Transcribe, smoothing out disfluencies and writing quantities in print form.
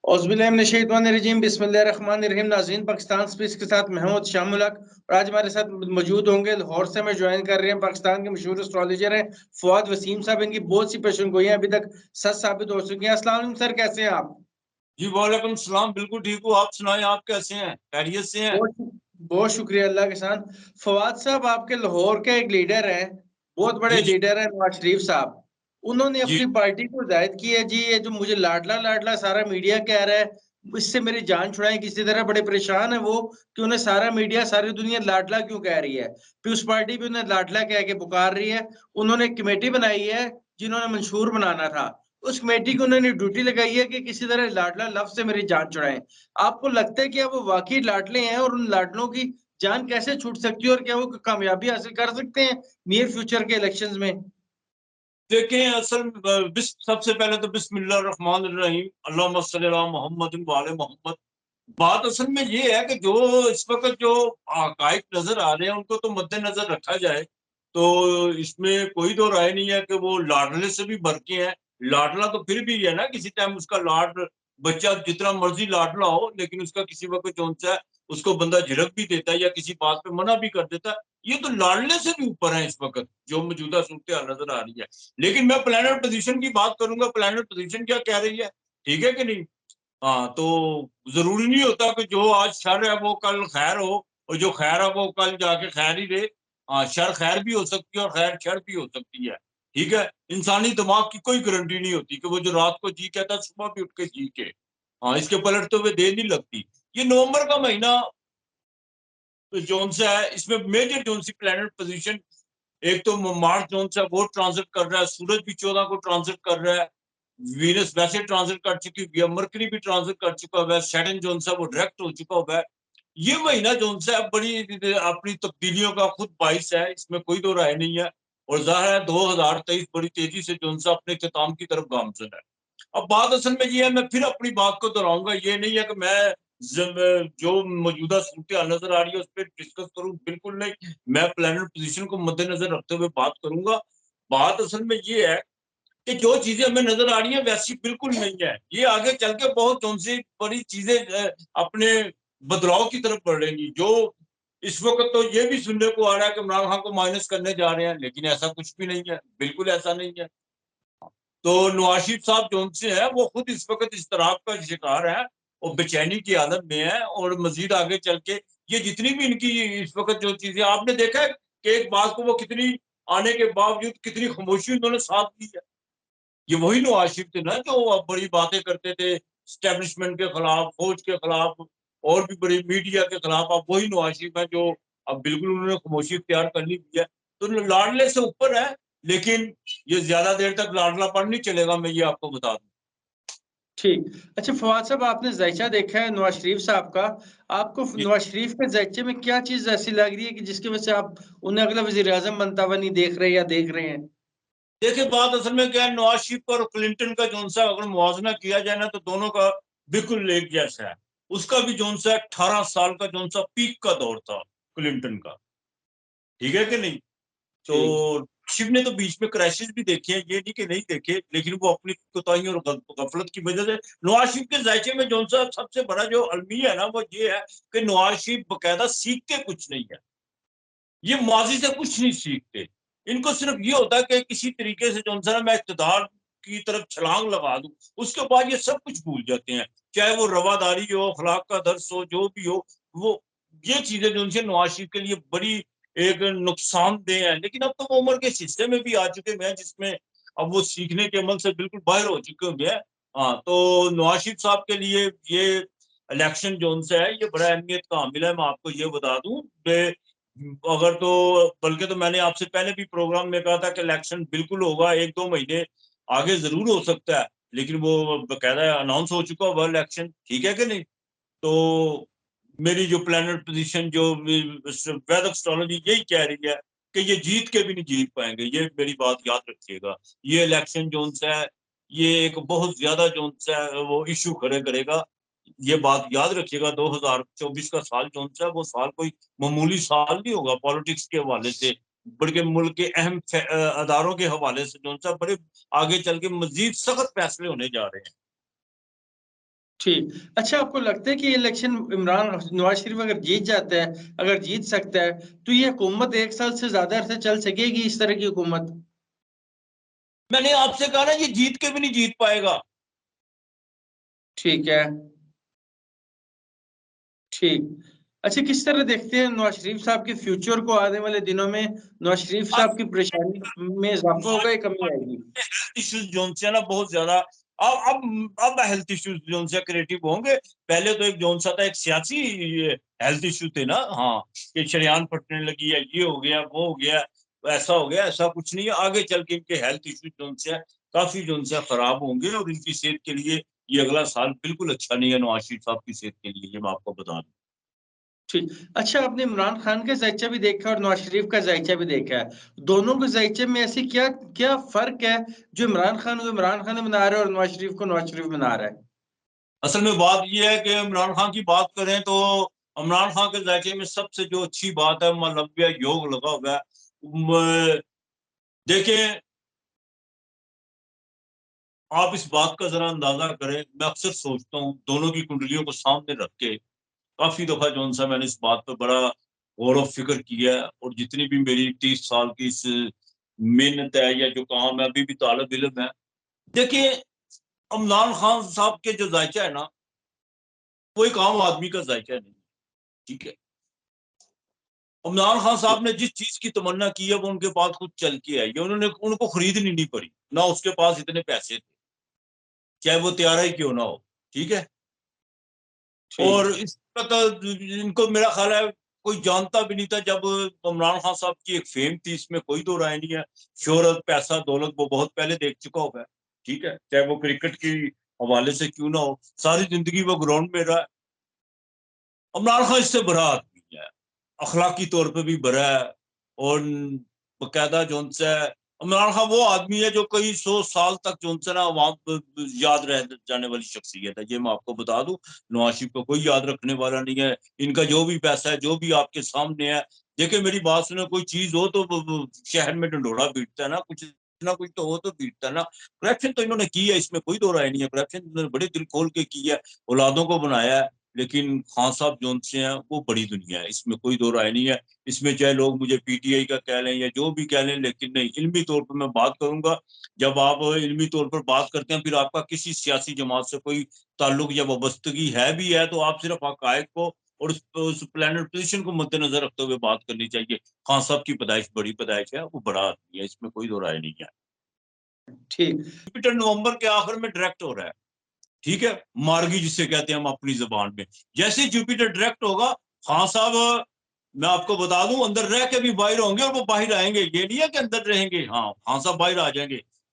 औज़ुबिल्लाहिमिनश्शैतानिर्रजीम बिस्मिल्लाहिर्रहमानिर्रहीम। नाज़रीन, पाकिस्तान स्पीच के साथ मैं हूं शामुल हक और आज हमारे साथ मौजूद होंगे लाहौर से हमें ज्वाइन कर रहे हैं पाकिस्तान के मशहूर एस्ट्रोलॉजर हैं फवाद वसीम साहब। इनकी बहुत सी पेशन गोइयां अभी तक सच साबित हो चुकी हैं। अस्सलाम वालेकुम सर, कैसे हैं आप? जी वालेकुम सलाम, बिल्कुल ठीक हूँ। आप सुनाएं, आप कैसे हैं? खैरियत से हैं? बहुत बहुत शुक्रिया अल्लाह के साथ। फवाद साहब आपके लाहौर के एक लीडर हैं, बहुत बड़े जी जी लीडर हैं नवाज शरीफ साहब। उन्होंने जी अपनी पार्टी को हिदायत की है, जी ये जो मुझे लाडला लाडला सारा मीडिया कह रहा है, इससे मेरी जान छुड़ाएं। किसी तरह बड़े परेशान है वो कि उन्हें सारा मीडिया सारी दुनिया लाडला क्यों कह रही है, फिर उस पार्टी भी उन्हें लाडला कह के पुकार रही है। उन्होंने एक कमेटी बनाई है जिन्होंने मंशूर बनाना था, उस कमेटी को उन्होंने ड्यूटी लगाई है कि किसी तरह लाडला लफ्ज से मेरी जान छुड़ाएं। आपको लगता है कि अब वो वाकई लाडले हैं और उन लाडलों की जान कैसे छूट सकती है और क्या वो कामयाबी हासिल कर सकते हैं नियर फ्यूचर के इलेक्शंस में? देखें, सबसे पहले तो बिस्मिल्लाह रहमान रहीम, अल्लाहुम्मा सल्ली अला मोहम्मद वाले मोहम्मद। बात असल में ये है कि जो इस वक्त जो हकाइक नजर आ रहे हैं उनको तो मद्देनजर रखा जाए, तो इसमें कोई दो राय नहीं है कि वो लाडले से भी भर के हैं। लाडला तो फिर भी है ना, किसी टाइम उसका लाड बच्चा जितना मर्जी लाडला हो, लेकिन उसका किसी वक्त जो सा है उसको बंदा झिड़क भी देता है या किसी बात पे मना भी कर देता है। ये तो लाडले से भी ऊपर है इस वक्त जो मौजूदा सूरत हाल नजर आ रही है। लेकिन मैं प्लानट पोजीशन की बात करूंगा, प्लानट पोजीशन क्या कह रही है, ठीक है कि नहीं? हाँ, तो जरूरी नहीं होता कि जो आज शर है वो कल खैर हो, और जो खैर है वो कल जाके खैर ही रहे। हाँ, शर खैर भी हो सकती है और खैर शर भी हो सकती है। ठीक है, इंसानी दिमाग की कोई गारंटी नहीं होती कि वो जो रात को जी कहता है सुबह भी उठ के जी के। हाँ, इसके पलटते हुए देर नहीं लगती। ये नवंबर का महीना जोन सा है, इसमें मेजर जोन सी प्लैनेट पोजीशन, एक तो मार्स जोन सा वो ट्रांजिट कर रहा है, सूरज भी 14 को ट्रांजिट कर रहा है, वीनस वैसे ट्रांजिट कर चुकी हुई है, मरकरी भी ट्रांजिट कर चुका हुआ है, सैटर्न जोन सा वो डायरेक्ट हो चुका हुआ है। ये महीना जोन सा बड़ी अपनी तब्दीलियों का खुद बाइस है, इसमें कोई दो राय नहीं है। और जाहिर है 2023 बड़ी तेजी से जोन सा अपने इख्तिताम की तरफ गामजन है। अब बात असल में ये है, मैं फिर अपनी बात को दोहराऊंगा, ये नहीं है कि मैं जो मौजूदा सूरत हाल नजर आ रही है उस पर डिस्कस करूं, बिल्कुल नहीं। मैं प्लानट पोजीशन को मद्देनजर रखते हुए बात करूंगा। बात असल में ये है कि जो चीजें हमें नजर आ रही है वैसी बिल्कुल नहीं है। ये आगे चल के बहुत कौन सी बड़ी चीजें अपने बदलाव की तरफ बढ़ रही, जो इस वक्त तो ये भी सुनने को आ रहा है कि इमरान खान को माइनस करने जा रहे हैं, लेकिन ऐसा कुछ भी नहीं है, बिल्कुल ऐसा नहीं है। तो नवाज शरीफ साहब जो उनसे है वो खुद इस वक्त इस्तराब का शिकार है और बेचैनी की हालत में है। और मजीद आगे चल के ये जितनी भी इनकी इस वक्त जो चीजें आपने देखा है कि एक बात को वो कितनी आने के बावजूद कितनी खामोशी उन्होंने साथ दी है। ये वही नवाज शरीफ थे ना जो अब बड़ी बातें करते थे स्टैब्लिशमेंट के खिलाफ, फौज के खिलाफ और भी बड़ी मीडिया के खिलाफ। अब वही नवाज शरीफ है जो अब बिल्कुल उन्होंने खामोशी इख्तियार कर ली हुई है। तो लाडले से ऊपर है, लेकिन ये ज्यादा देर तक लाडलापन नहीं चलेगा, मैं ये आपको बता दूं। ठीक। अच्छा फवाद साहब, आपने ज़ायचा देखा है नवाज शरीफ साहब का। आपको ये नवाज शरीफ के ज़ायचे में क्या चीज़ ऐसी लग रही है कि जिसकी वजह से आप उन्हें अगला वज़ीर-ए-आज़म बनता हुआ नहीं देख रहे या देख रहे हैं? देखिए, बात असल में क्या है, नवाज शरीफ और क्लिंटन का जोन सा अगर मुआवजा किया जाए ना तो दोनों का बिल्कुल एक जैसा है। उसका भी जोन सा 18 साल का जोन सा पीक का दौर था क्लिंटन का, ठीक है कि नहीं? ठीक। तो शिव ने तो बीच में क्रैशेस भी देखे हैं, ये नहीं कि नहीं देखे, लेकिन वो अपनी कोताही और गफलत की वजह से नवाज शरीफ के जायचे में जो सा सबसे बड़ा जो अलमिया है ना वो ये है कि नवाज शरीफ बकायदा सीखते कुछ नहीं है। ये माजी से कुछ नहीं सीखते। इनको सिर्फ ये होता है कि किसी तरीके से जो सा मैं इक़्तिदार की तरफ छलांग लगा दूं, उसके बाद ये सब कुछ भूल जाते हैं। चाहे वो रवादारी हो, अखलाक का दर्स हो, जो भी हो, वो ये चीजें जो उनसे नवाज शरीफ के लिए बड़ी एक नुकसानदेह है। लेकिन अब तो वो उम्र के हिस्से में भी आ चुके हैं जिसमें अब वो सीखने के अमल से बिल्कुल बाहर हो चुके होंगे। हाँ, तो नवाज शरीफ साहब के लिए ये इलेक्शन जो उनसे है ये बड़ा अहमियत का हामिल है। मैं आपको ये बता दूं, अगर तो बल्कि तो मैंने आपसे पहले भी प्रोग्राम में कहा था कि इलेक्शन बिल्कुल होगा, एक दो महीने आगे जरूर हो सकता है, लेकिन वो बकायदा अनाउंस हो चुका हुआ इलेक्शन, ठीक है कि नहीं? तो मेरी जो प्लानट पोजीशन जो वैदिक एस्ट्रोलॉजी यही कह रही है कि ये जीत के भी नहीं जीत पाएंगे। ये मेरी बात याद रखिएगा। ये इलेक्शन जोन सा है, ये एक बहुत ज्यादा जोन सा है वो इशू खड़े करेगा। ये बात याद रखिएगा, 2024 का साल जोन सा है वो साल कोई मामूली साल नहीं होगा पॉलिटिक्स के हवाले से, बल्कि मुल्क के अहम अदारों के हवाले से जोन सा बड़े आगे चल के मजीद सख्त फैसले होने जा रहे हैं। ٹھیک. اچھا آپ کو لگتا ہے کہ یہ الیکشن نواز شریف اگر جیت جاتا ہے، اگر جیت سکتا ہے تو یہ حکومت 1 سال سے زیادہ عرصے چل سکے گی اس طرح کی حکومت؟ میں نے آپ سے کہا نا یہ جیت کے بھی نہیں جیت پائے گا. ٹھیک ہے. ٹھیک. اچھا کس طرح دیکھتے ہیں نواز شریف صاحب کے فیوچر کو؟ آنے والے دنوں میں نواز شریف صاحب کی پریشانی میں اضافہ ہوگا یا کمی آئے گی؟ ایشوز جو سے نا بہت زیادہ اب ہیلتھ ایشوز جو سے کریٹو ہوں گے. پہلے تو ایک جون سا تھا، ایک سیاسی ہیلتھ ایشو تھے نا، ہاں کہ شریان پھٹنے لگی ہے، یہ ہو گیا، وہ ہو گیا، ایسا ہو گیا. ایسا کچھ نہیں ہے. آگے چل کے ان کے ہیلتھ ایشو جو سے کافی جو سے خراب ہوں گے، اور ان کی صحت کے لیے یہ اگلا سال بالکل اچھا نہیں ہے نواز شریف صاحب کی صحت کے لیے، یہ میں آپ کو بتا دوں. ٹھیک. اچھا آپ نے عمران خان کا ذائچہ بھی دیکھا اور نواز شریف کا ذائچہ بھی دیکھا ہے، دونوں کے ذائچے میں ایسی کیا فرق ہے جو عمران خان کو عمران خان منا رہا ہے اور نواز شریف کو نواز شریف منا رہا ہے؟ اصل میں بات یہ ہے کہ عمران خان کی بات کریں تو عمران خان کے ذائقے میں سب سے جو اچھی بات ہے ملبیہ یوگ لگا ہوا ہے. دیکھیں آپ اس بات کا ذرا اندازہ کریں. میں اکثر سوچتا ہوں دونوں کی کنڈلیوں کو سامنے رکھ کے، کافی دفعہ جو سا میں نے اس بات پہ بڑا غور و فکر کیا ہے، اور جتنی بھی میری 30 سال کی اس محنت ہے یا جو کام ہے، ابھی بھی طالب علم ہے. دیکھیں عمران خان صاحب کے جو ذائقہ ہے نا، وہ ایک عام آدمی کا ذائقہ نہیں. ٹھیک ہے، عمران خان صاحب نے جس چیز کی تمنا کی ہے وہ ان کے پاس خود چل کے آئی ہے. ان کو خریدنی نہیں پڑی، نہ اس کے پاس اتنے پیسے تھے، چاہے وہ تیارہ ہی کیوں نہ ہو. ٹھیک ہے. اور اس ان کو میرا خیال ہے کوئی جانتا بھی نہیں تھا جب عمران خان صاحب کی ایک فیم تھی، اس میں کوئی دو رائے نہیں ہے. شہرت، پیسہ، دولت وہ بہت پہلے دیکھ چکا ہوگا. ٹھیک ہے، چاہے وہ کرکٹ کی حوالے سے کیوں نہ ہو، ساری زندگی وہ گراؤنڈ میں رہا. عمران خان اس سے بڑا آدمی ہے، اخلاقی طور پہ بھی بڑا ہے، اور باقاعدہ جو سے عمران خان وہ آدمی ہے جو کئی 100 سال تک جو سے نا وہاں یاد رہ جانے والی شخصیت ہے. یہ میں آپ کو بتا دوں، نواز شریف کو کوئی یاد رکھنے والا نہیں ہے. ان کا جو بھی پیسہ ہے، جو بھی آپ کے سامنے ہے، دیکھیں میری بات سنیں، کوئی چیز ہو تو شہر میں ڈنڈوڑا بیٹتا ہے نا، کچھ نہ کچھ تو ہو تو بیٹتا ہے نا. کرپشن تو انہوں نے کی ہے، اس میں کوئی دو رائے نہیں ہے. کرپشن انہوں نے بڑے دل کھول کے کی ہے، اولادوں کو بنایا ہے. لیکن خان صاحب جون سے ہیں وہ بڑی دنیا ہے، اس میں کوئی دو رائے نہیں ہے. اس میں چاہے لوگ مجھے پی ٹی آئی کا کہہ لیں یا جو بھی کہہ لیں، لیکن نہیں، علمی طور پر میں بات کروں گا. جب آپ علمی طور پر بات کرتے ہیں، پھر آپ کا کسی سیاسی جماعت سے کوئی تعلق یا وابستگی ہے بھی ہے تو آپ صرف حقائق کو اور اس پلانٹ پوزیشن کو مد نظر رکھتے ہوئے بات کرنی چاہیے. خان صاحب کی پیدائش بڑی پیدائش ہے، وہ بڑا آدمی ہے، اس میں کوئی دو رائے نہیں ہے. ٹھیک. جوپیٹر نومبر کے آخر میں ڈائریکٹ ہو رہا ہے. ٹھیک ہے، مارگی جسے کہتے ہیں ہم اپنی زبان میں. جیسے جوپیٹر ڈائریکٹ ہوگا، خان صاحب میں آپ کو بتا دوں اندر رہ کے بھی باہر ہوں گے، اور وہ باہر آئیں گے. یہ نہیں ہے کہ اندر رہیں گے، ہاں خان صاحب باہر آ جائیں گے.